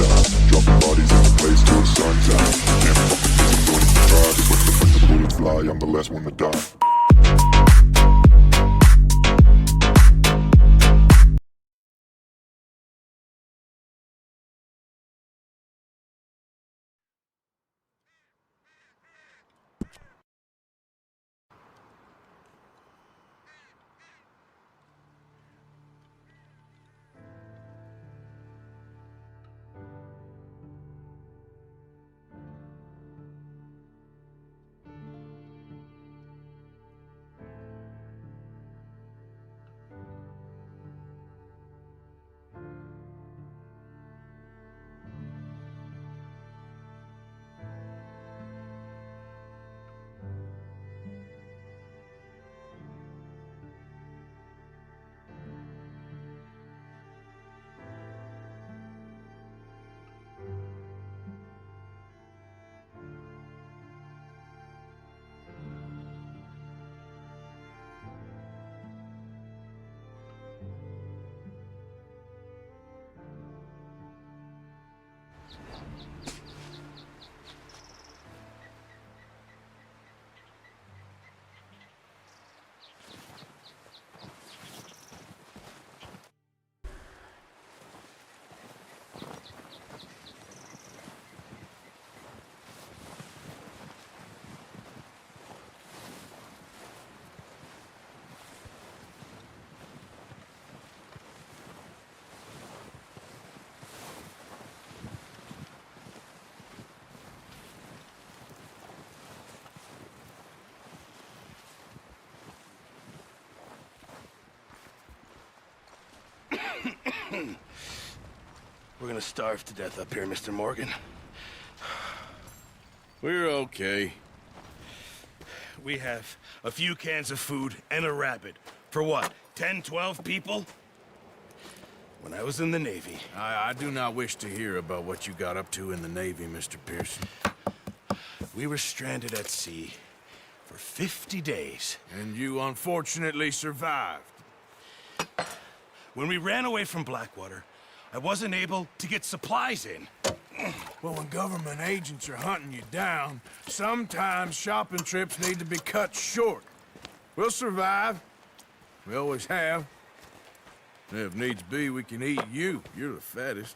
sundown. Dropping bodies in the place till the sun's out. Can't fuck with this, I'm going to try. Just when the bullets fly, I'm the last one to die. We're gonna starve to death up here, Mr. Morgan. We're okay. We have a few cans of food and a rabbit. For what, 10, 12 people? When I was in the Navy... I do not wish to hear about what you got up to in the Navy, Mr. Pearson. We were stranded at sea for 50 days. And you unfortunately survived. When we ran away from Blackwater, I wasn't able to get supplies in. Well, when government agents are hunting you down, sometimes shopping trips need to be cut short. We'll survive. We always have. And if needs be, we can eat you. You're the fattest.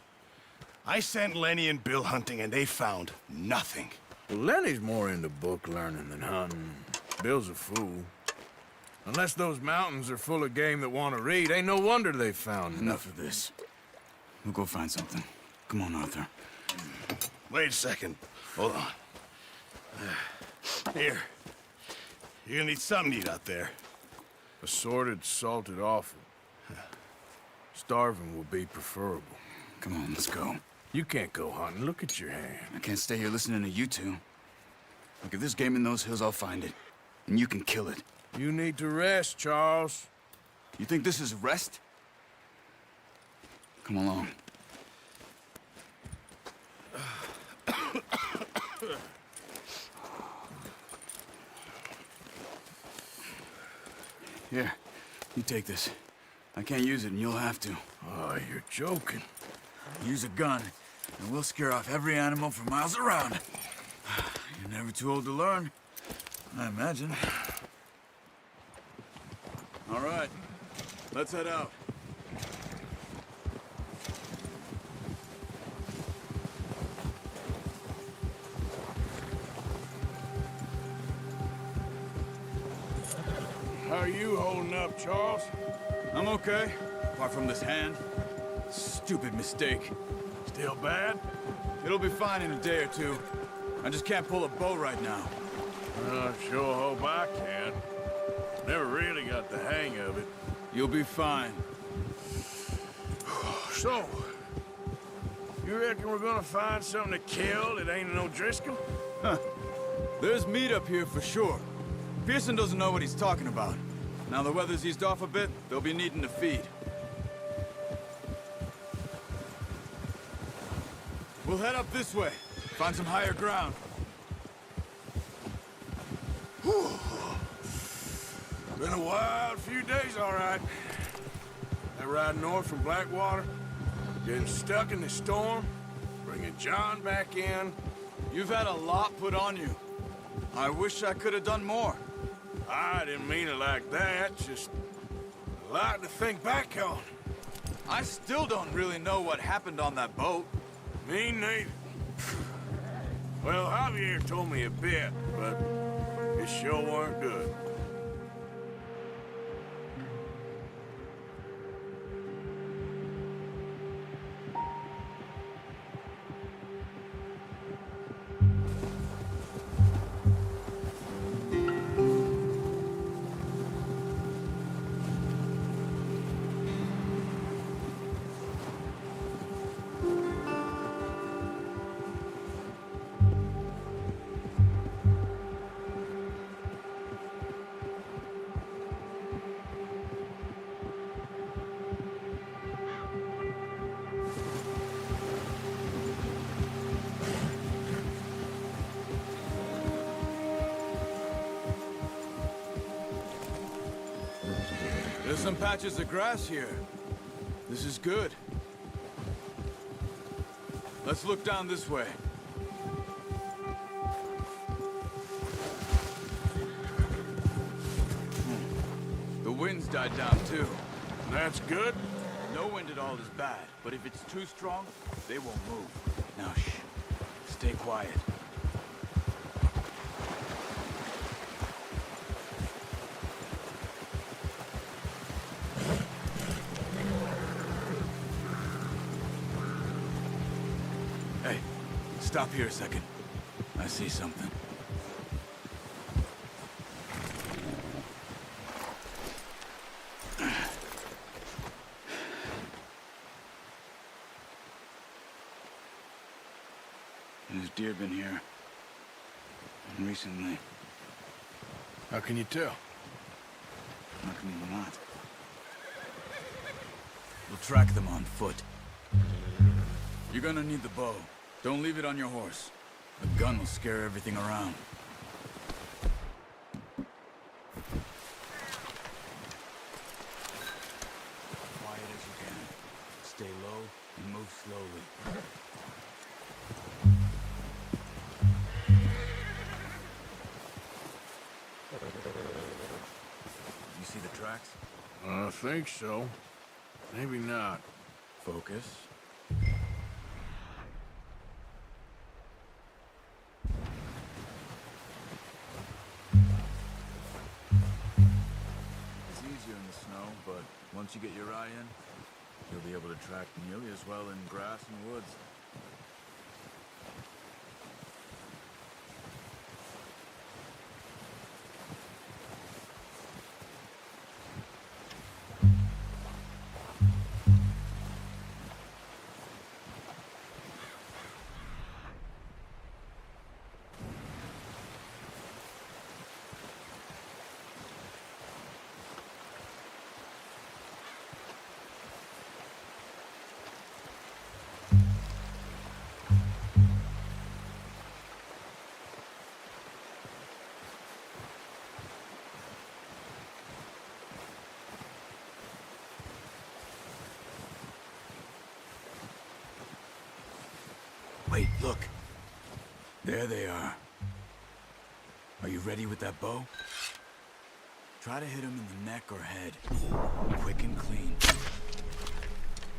I sent Lenny and Bill hunting, and they found nothing. Well, Lenny's more into book learning than hunting. Bill's a fool. Unless those mountains are full of game that want to read, ain't no wonder they found Enough of this. We'll go find something. Come on, Arthur. Wait a second. Hold on. Here. You're gonna need something to eat out there. Assorted, salted offal. Starving will be preferable. Come on, let's go. You can't go hunting. Look at your hand. I can't stay here listening to you two. Look, if there's game in those hills, I'll find it. And you can kill it. You need to rest, Charles. You think this is rest? Come along. Here, you take this. I can't use it, and you'll have to. Oh, you're joking. Use a gun, and we'll scare off every animal for miles around. You're never too old to learn, I imagine. All right, let's head out. How are you holding up, Charles? I'm okay, apart from this hand. Stupid mistake. Still bad? It'll be fine in a day or two. I just can't pull a bow right now. I sure hope I can. Never really got the hang of it. You'll be fine. So, you reckon we're gonna find something to kill that ain't no Driscoll? There's meat up here for sure. Pearson doesn't know what he's talking about. Now the weather's eased off a bit, they'll be needing to feed. We'll head up this way. Find some higher ground. Whew. Been a wild few days, all right. That ride north from Blackwater, getting stuck in the storm, bringing John back in. You've had a lot put on you. I wish I could have done more. I didn't mean it like that, just a lot to think back on. I still don't really know what happened on that boat. Me neither. Well, Javier told me a bit, but it sure weren't good. There's some patches of grass here. This is good. Let's look down this way. The wind's died down too. That's good. No wind at all is bad, but if it's too strong, they won't move. Now shh. Stay quiet. Hey, stop here a second. I see something. There's deer been here. And recently. How can you tell? How can you not? We'll track them on foot. You're gonna need the bow. Don't leave it on your horse. A gun will scare everything around. Quiet as you can. Stay low and move slowly. You see the tracks? I think so. Maybe not. Focus. It's easier in the snow, but once you get your eye in, you'll be able to track nearly as well in grass and woods. Wait, look. There they are. Are you ready with that bow? Try to hit him in the neck or head. Quick and clean.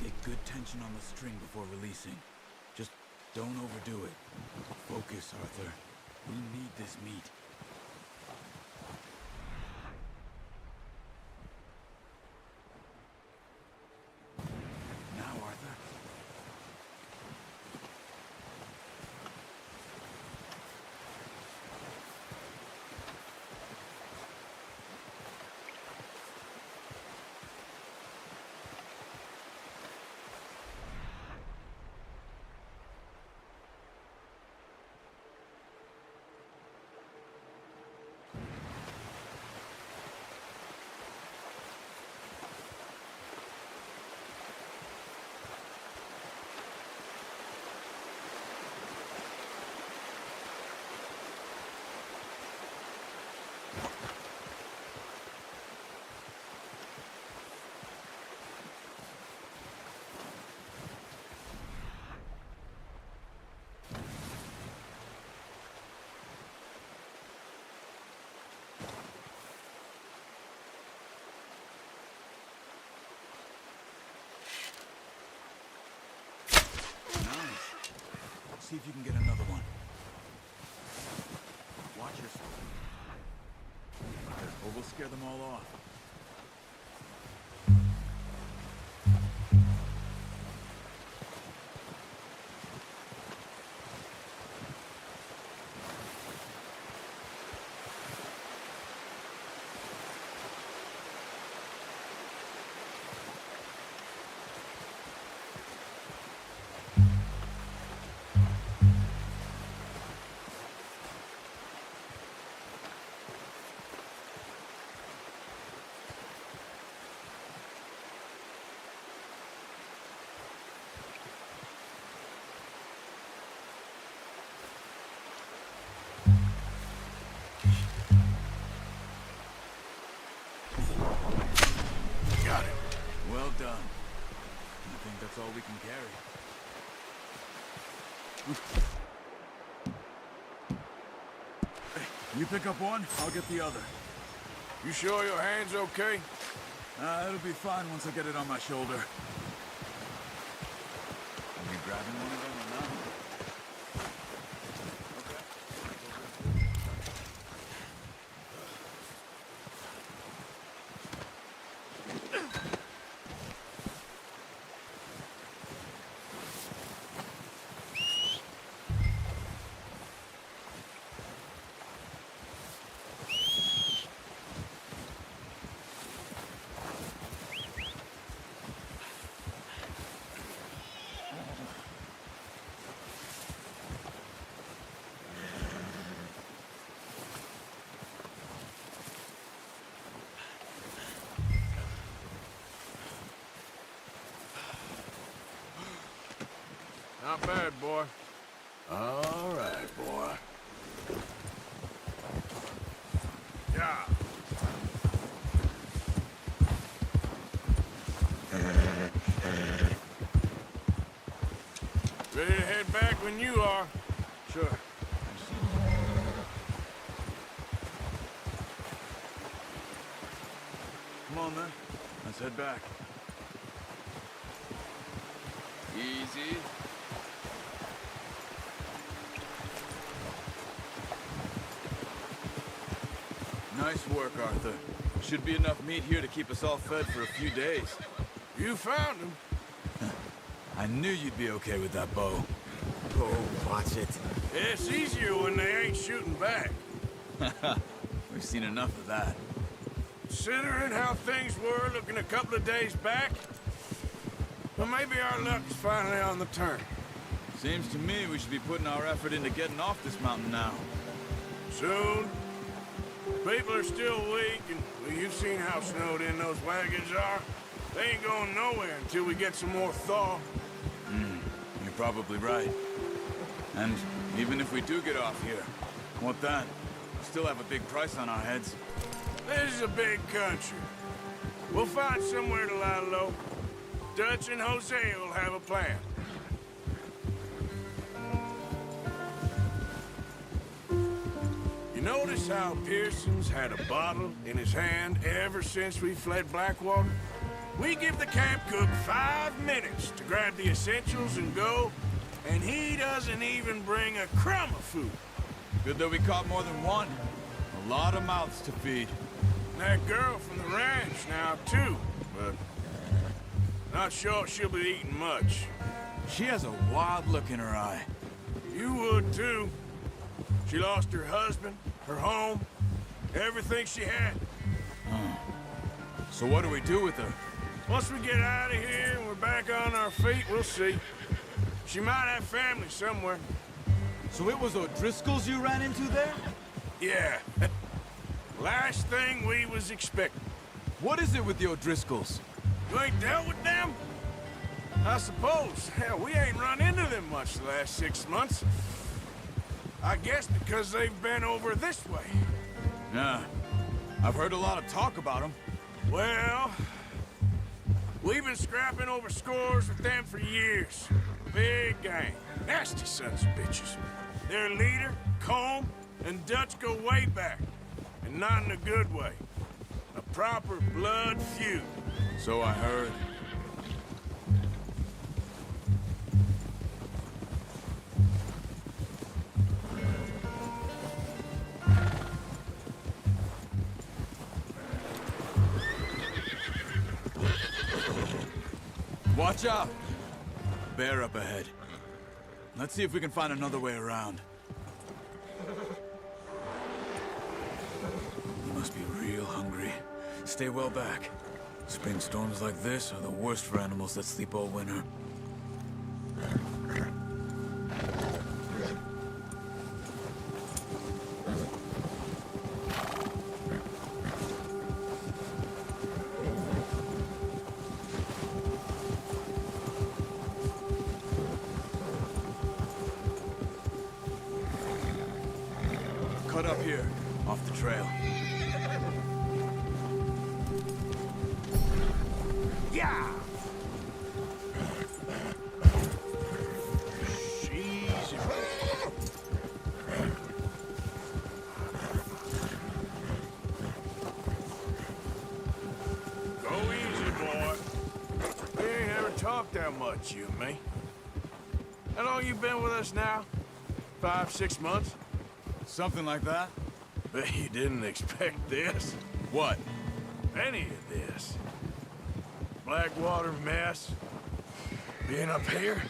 Get good tension on the string before releasing. Just don't overdo it. Focus, Arthur. We need this meat. Now, Arthur. see if you can get another one. Watch yourself. Or we'll scare them all off. Got it. Well done. I think that's all we can carry. Hey, you pick up one, I'll get the other. You sure your hand's okay? It'll be fine once I get it on my shoulder. Are you grabbing one of them or not? Not bad, boy. All right, boy. Yeah. Ready to head back when you are. Sure. Come on, then. Let's head back. Easy. Nice work, Arthur. Should be enough meat here to keep us all fed for a few days. You found him. I knew you'd be okay with that bow. Oh, watch it. It's easier when they ain't shooting back. We've seen enough of that. Considering how things were looking a couple of days back, well, maybe our luck is finally on the turn. Seems to me we should be putting our effort into getting off this mountain now. Soon. People are still weak, and well, you've seen how snowed in those wagons are. They ain't going nowhere until we get some more thaw. You're probably right. And even if we do get off here, what then? We still have a big price on our heads. This is a big country. We'll find somewhere to lie low. Dutch and Jose will have a plan. You notice how Pearson's had a bottle in his hand ever since we fled Blackwater? We give the camp cook 5 minutes to grab the essentials and go, and he doesn't even bring a crumb of food. Good that we caught more than one. A lot of mouths to feed. That girl from the ranch now, too, but not sure she'll be eating much. She has a wild look in her eye. You would, too. She lost her husband, her home, everything she had. So what do we do with her? Once we get out of here and we're back on our feet, we'll see. She might have family somewhere. So it was O'Driscoll's you ran into there? Yeah. Last thing we was expecting. What is it with the O'Driscolls? You ain't dealt with them? I suppose. Hell, we ain't run into them much the last 6 months. I guess because they've been over this way. Yeah. I've heard a lot of talk about them. Well, we've been scrapping over scores with them for years. Big gang. Nasty sons of bitches. Their leader, Combe, and Dutch go way back. And not in a good way. A proper blood feud. So I heard. Watch out! Bear up ahead. Let's see if we can find another way around. You must be real hungry. Stay well back. Spring storms like this are the worst for animals that sleep all winter. Cut up here, off the trail. Yeah! Easy. Go easy, boy. We ain't ever talked that much, you and me. How long you been with us now? 5, 6 months? Something like that? Bet you didn't expect this. What? Any of this. Blackwater mess. Being up here?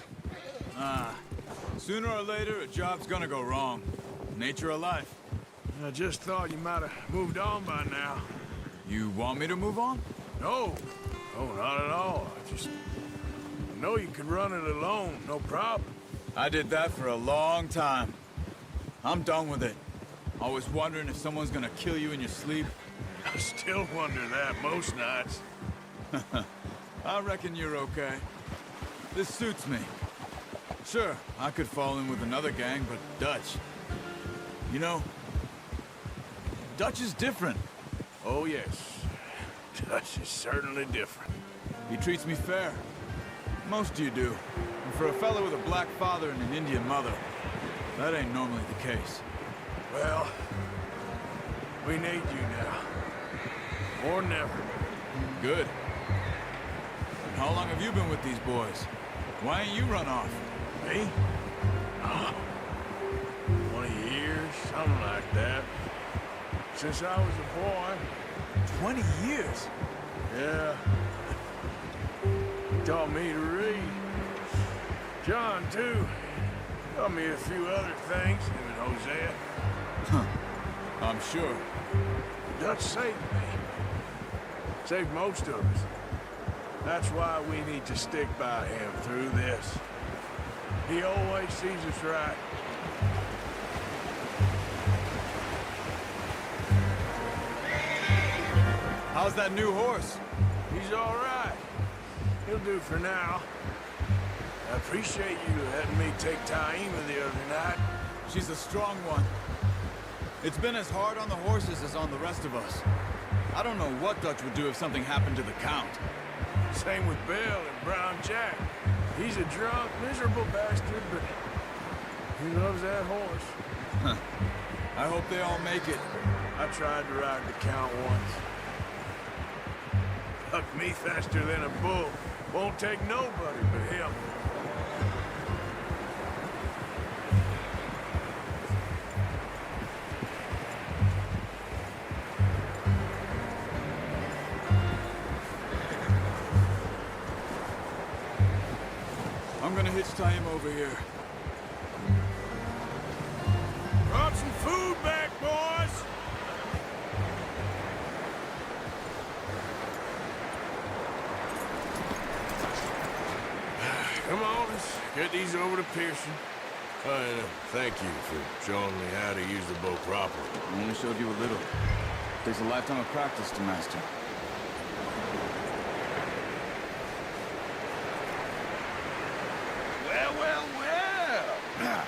Sooner or later, a job's gonna go wrong. Nature of life. I just thought you might have moved on by now. You want me to move on? No. No, not at all. I know you could run it alone, no problem. I did that for a long time. I'm done with it. Always wondering if someone's gonna kill you in your sleep. I still wonder that most nights. I reckon you're okay. This suits me. Sure, I could fall in with another gang, but Dutch... You know, Dutch is different. Oh, yes. Dutch is certainly different. He treats me fair. Most of you do. And for a fellow with a black father and an Indian mother, that ain't normally the case. Well, we need you now. Or never. Good. And how long have you been with these boys? Why ain't you run off? Me? Oh, 20 years, something like that. Since I was a boy. 20 years? Yeah. He taught me to read. John, too. Taught me a few other things, him and Hosea. I'm sure. Dutch saved me. Saved most of us. That's why we need to stick by him through this. He always sees us right. How's that new horse? He's all right. He'll do for now. I appreciate you letting me take Taima the other night. She's a strong one. It's been as hard on the horses as on the rest of us. I don't know what Dutch would do if something happened to the Count. Same with Bill and Brown Jack. He's a drunk, miserable bastard, but he loves that horse. I hope they all make it. I tried to ride the Count once. Hucked me faster than a bull. Won't take nobody but him. I'm gonna hitch tie him over here. Brought some food back, boys! Come on, let's get these over to Pearson. And thank you for showing me how to use the bow properly. I only showed you a little. Takes a lifetime of practice to master. Well, well, well.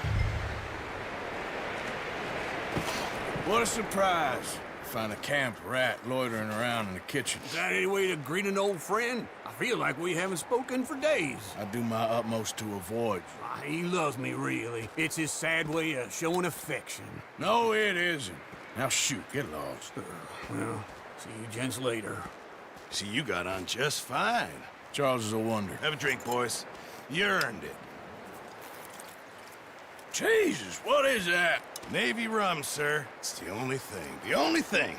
What a surprise. Find a camp rat loitering around in the kitchen. Is that any way to greet an old friend? I feel like we haven't spoken for days. I do my utmost to avoid. He loves me, really. It's his sad way of showing affection. No, it isn't. Now shoot, get lost. Well, see you gents later. See, you got on just fine. Charles is a wonder. Have a drink, boys. You earned it. Jesus, what is that? Navy rum, sir. It's the only thing. The only thing.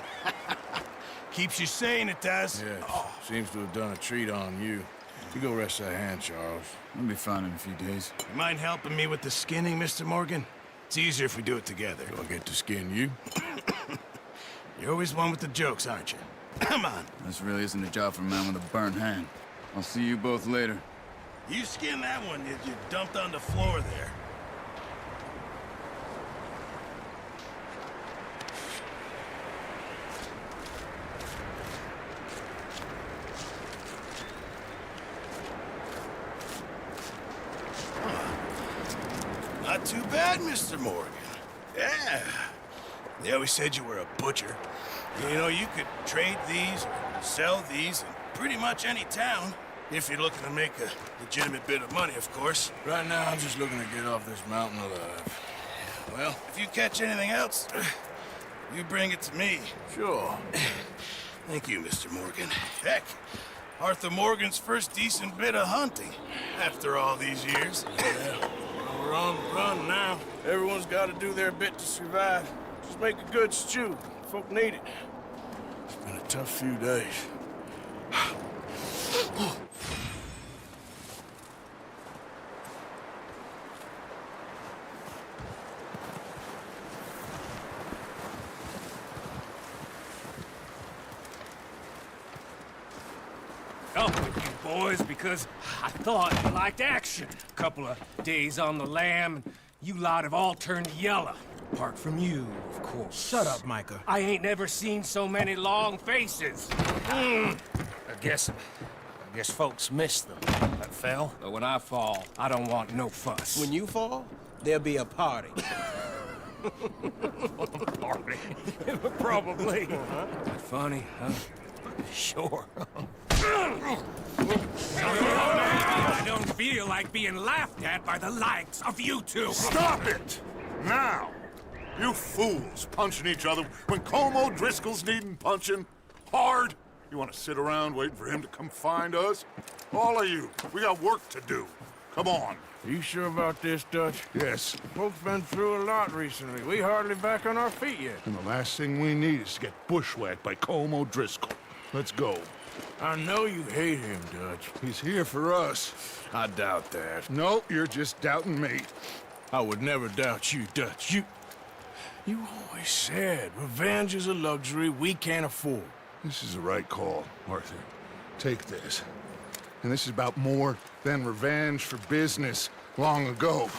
Keeps you sane, it does. Yes, seems to have done a treat on you. You go rest that hand, Charles. I'll be fine in a few days. You mind helping me with the skinning, Mr. Morgan? It's easier if we do it together. Do I get to skin you? You're always one with the jokes, aren't you? Come on. This really isn't a job for a man with a burnt hand. I'll see you both later. You skin that one that you dumped on the floor there. Not too bad, Mr. Morgan. Yeah. They always said you were a butcher. You know, you could trade these or sell these in pretty much any town. If you're looking to make a legitimate bit of money, of course. Right now, I'm just looking to get off this mountain alive. Well, if you catch anything else, you bring it to me. Sure. Thank you, Mr. Morgan. Heck, Arthur Morgan's first decent bit of hunting after all these years. Yeah. We're on the run now. Everyone's got to do their bit to survive. Just make a good stew. Folk need it. It's been a tough few days. Up with you boys because I thought you liked action. Couple of days on the lam, and you lot have all turned yellow. Apart from you, of course. Shut up, Micah. I ain't never seen so many long faces. I guess folks miss them. That fell. But when I fall, I don't want no fuss. When you fall, there'll be a party. Party. Probably. Funny, huh? Sure. I don't feel like being laughed at by the likes of you two. Stop it! Now! You fools punching each other when Colm O'Driscoll's needing punching. Hard! You want to sit around waiting for him to come find us? All of you, we got work to do. Come on. Are you sure about this, Dutch? Yes. Folks been through a lot recently. We hardly back on our feet yet. And the last thing we need is to get bushwhacked by Colm O'Driscoll. Let's go. I know you hate him, Dutch. He's here for us. I doubt that. No, you're just doubting me. I would never doubt you, Dutch. You always said revenge is a luxury we can't afford. This is the right call, Arthur. Take this. And this is about more than revenge for business long ago.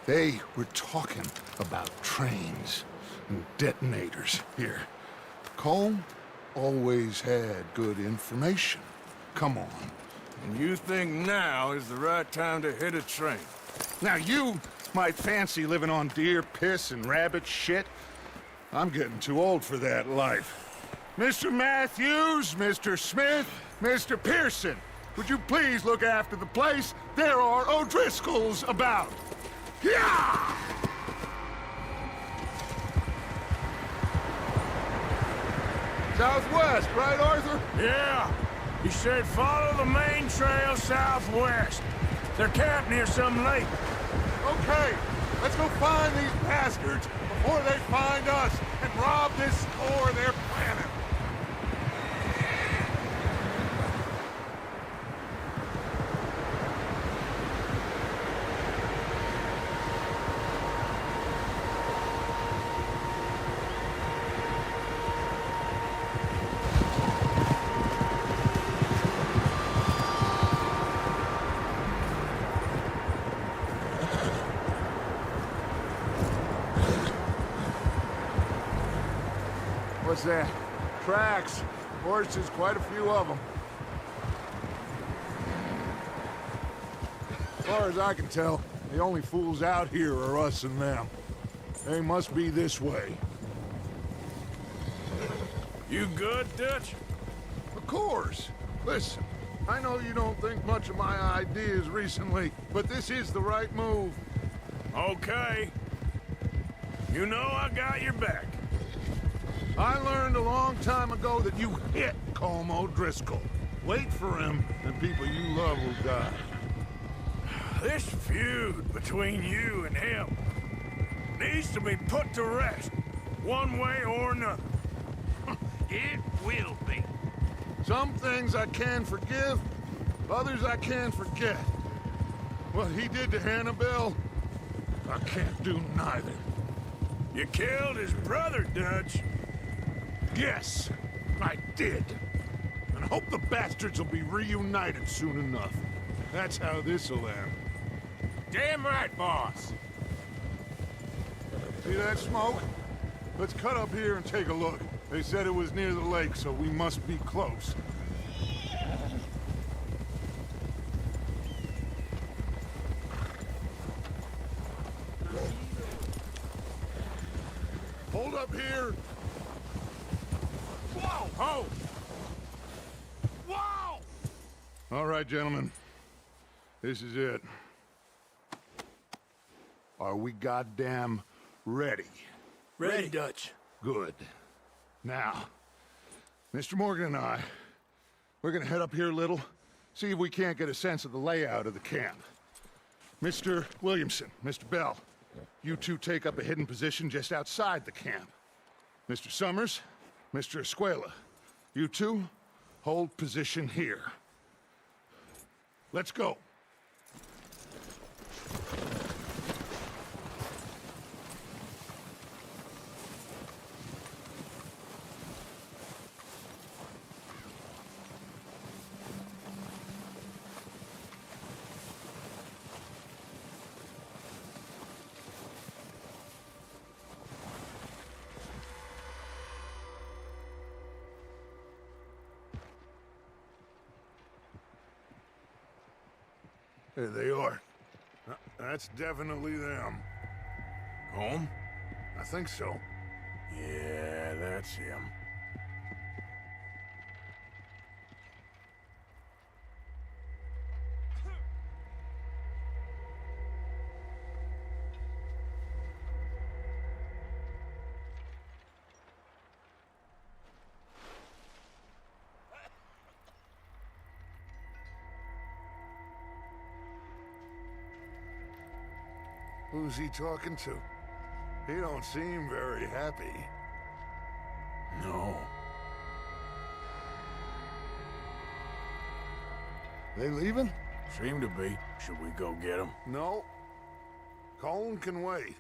They were talking about trains and detonators here. Colm always had good information. Come on. And you think now is the right time to hit a train? Now you might fancy living on deer piss and rabbit shit. I'm getting too old for that life. Mr. Matthews, Mr. Smith, Mr. Pearson, would you please look after the place? There are O'Driscolls about. Yeah! Southwest, right, Arthur? Yeah. He said follow the main trail southwest. They're camped near some lake. Okay, let's go find these bastards before they find us and rob this store they're planning. What's that? Tracks. Horses, quite a few of them. As far as I can tell, the only fools out here are us and them. They must be this way. You good, Dutch? Of course. Listen, I know you don't think much of my ideas recently, but this is the right move. Okay. You know I got your back. I learned a long time ago that you hit Colm O'Driscoll. Wait for him, and people you love will die. This feud between you and him needs to be put to rest, one way or another. It will be. Some things I can forgive, Others I can't forget. What he did to Annabelle, I can't do neither. You killed his brother, Dutch. Yes, I did. And I hope the bastards will be reunited soon enough. That's how this'll end. Damn right, boss. See that smoke? Let's cut up here and take a look. They said it was near the lake, so we must be close. Hold up here. Whoa! Ho! Whoa! All right, gentlemen. This is it. Are we goddamn ready? Ready, Dutch. Good. Now, Mr. Morgan and I, we're gonna head up here a little, see if we can't get a sense of the layout of the camp. Mr. Williamson, Mr. Bell, you two take up a hidden position just outside the camp. Mr. Summers, Mr. Escuela, you two hold position here. Let's go. There they are. That's definitely them. Home? I think so. Yeah, that's him. Who's he talking to? He don't seem very happy. No. They leaving? Seem to be. Should we go get him? No. Cone can wait.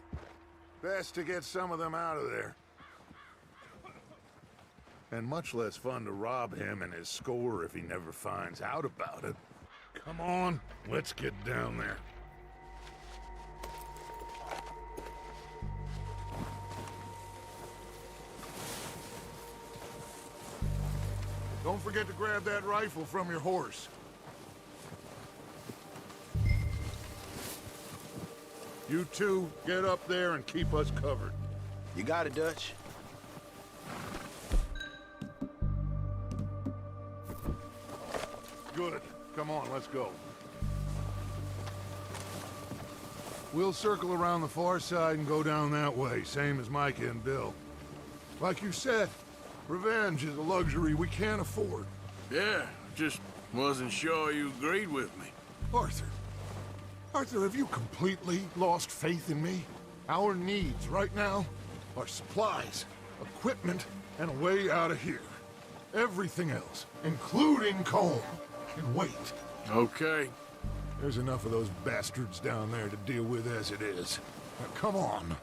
Best to get some of them out of there. And much less fun to rob him and his score if he never finds out about it. Come on, let's get down there. Don't forget to grab that rifle from your horse. You two, get up there and keep us covered. You got it, Dutch. Good. Come on, let's go. We'll circle around the far side and go down that way, same as Micah and Bill. Like you said, revenge is a luxury we can't afford. Yeah, just wasn't sure you agreed with me. Arthur. Arthur, have you completely lost faith in me? Our needs right now are supplies, equipment, and a way out of here. Everything else, including Colm, can wait. Okay. There's enough of those bastards down there to deal with as it is. Now, come on.